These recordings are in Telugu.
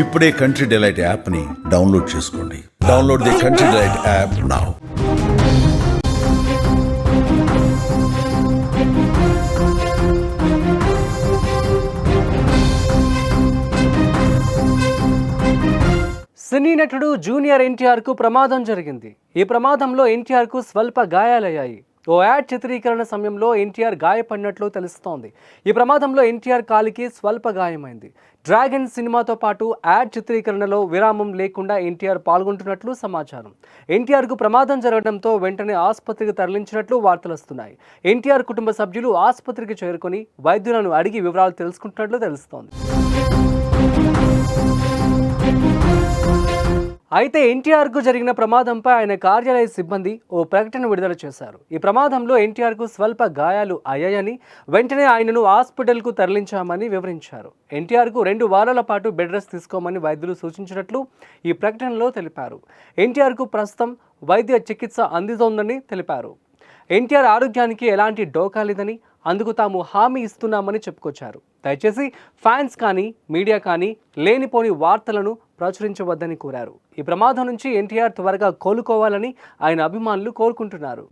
ఇప్పుడే కంట్రీ డిలైట్ యాప్ని డౌన్లోడ్ చేసుకోండి. Download the Country Delight app now. సినీ నటుడు జూనియర్ ఎన్టీఆర్కు ప్రమాదం జరిగింది. ఈ ప్రమాదంలో ఎన్టీఆర్కు స్వల్ప గాయాలయ్యాయి. ఓ యాడ్ చిత్రీకరణ సమయంలో ఎన్టీఆర్ గాయపడినట్లు తెలుస్తోంది. ఈ ప్రమాదంలో ఎన్టీఆర్ కాలికి స్వల్ప గాయమైంది. డ్రాగన్ సినిమాతో పాటు యాడ్ చిత్రీకరణలో విరామం లేకుండా ఎన్టీఆర్ పాల్గొంటున్నట్లు సమాచారం. ఎన్టీఆర్కు ప్రమాదం జరగడంతో వెంటనే ఆసుపత్రికి తరలించినట్లు వార్తలు వస్తున్నాయి. ఎన్టీఆర్ కుటుంబ సభ్యులు ఆసుపత్రికి చేరుకొని వైద్యులను అడిగి వివరాలు తెలుసుకుంటున్నట్లు తెలుస్తోంది. అయితే ఎన్టీఆర్కు జరిగిన ప్రమాదంపై ఆయన కార్యాలయ సిబ్బంది ఓ ప్రకటన విడుదల చేశారు. ఈ ప్రమాదంలో ఎన్టీఆర్కు స్వల్ప గాయాలు అయ్యాయని, వెంటనే ఆయనను హాస్పిటల్కు తరలించామని వివరించారు. ఎన్టీఆర్కు 2 వారాల పాటు బెడ్ రెస్ట్ తీసుకోమని వైద్యులు సూచించినట్లు ఈ ప్రకటనలో తెలిపారు. ఎన్టీఆర్కు ప్రస్తుతం వైద్య చికిత్స అందుతోందని తెలిపారు. ఎన్టీఆర్ ఆరోగ్యానికి ఎలాంటి డోకా లేదని, అందుకు తాము హామీ ఇస్తున్నామని చెప్పుకొచ్చారు. దయచేసి ఫ్యాన్స్ కానీ మీడియా కానీ లేనిపోని వార్తలను ప్రచురించవద్దని కోరారు. ఈ ప్రమాదం నుంచి ఎన్టీఆర్ త్వరగా కోలుకోవాలని ఆయన అభిమానులు కోరుకుంటున్నారు.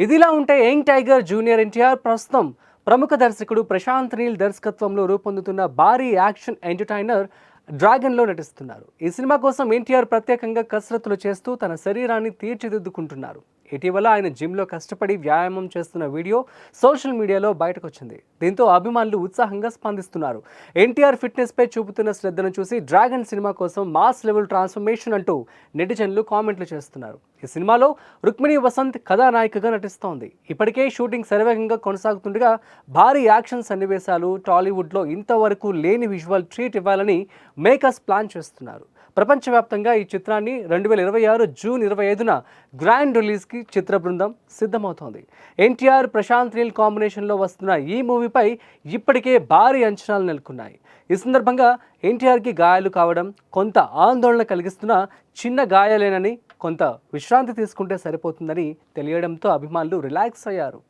ఇదిలా ఉంటే యంగ్ టైగర్ జూనియర్ ఎన్టీఆర్ ప్రస్తుతం ప్రముఖ దర్శకుడు ప్రశాంత్ నీల్ దర్శకత్వంలో రూపొందుతున్న భారీ యాక్షన్ ఎంటర్టైనర్ డ్రాగన్లో నటిస్తున్నారు. ఈ సినిమా కోసం ఎన్టీఆర్ ప్రత్యేకంగా కసరత్తులు చేస్తూ తన శరీరాన్ని తీర్చిదిద్దుకుంటున్నారు. ఇటీవల ఆయన జిమ్లో కష్టపడి వ్యాయామం చేస్తున్న వీడియో సోషల్ మీడియాలో బయటకు వచ్చింది. దీంతో అభిమానులు ఉత్సాహంగా స్పందిస్తున్నారు. ఎన్టీఆర్ ఫిట్నెస్పై చూపుతున్న శ్రద్ధను చూసి డ్రాగన్ సినిమా కోసం మాస్ లెవెల్ ట్రాన్స్ఫర్మేషన్ అంటూ నెటిజన్లు కామెంట్లు చేస్తున్నారు. ఈ సినిమాలో రుక్మిణి వసంత్ కథానాయికగా నటిస్తోంది. ఇప్పటికే షూటింగ్ శరవేగంగా కొనసాగుతుండగా భారీ యాక్షన్ సన్నివేశాలు, టాలీవుడ్లో ఇంతవరకు లేని విజువల్ ట్రీట్ ఇవ్వాలని మేకర్స్ ప్లాన్ చేస్తున్నారు. ప్రపంచవ్యాప్తంగా ఈ చిత్రాన్ని 2026 జూన్ 25న గ్రాండ్ రిలీజ్కి చిత్ర బృందం సిద్ధమవుతోంది. ఎన్టీఆర్ ప్రశాంత్ నీల్ కాంబినేషన్లో వస్తున్న ఈ మూవీపై ఇప్పటికే భారీ అంచనాలు నెలకొన్నాయి. ఈ సందర్భంగా ఎన్టీఆర్కి గాయాలు కావడం కొంత ఆందోళన కలిగిస్తున్న చిన్న గాయాలేనని, కొంత విశ్రాంతి తీసుకుంటే సరిపోతుందని తెలియడంతో అభిమానులు రిలాక్స్ అయ్యారు.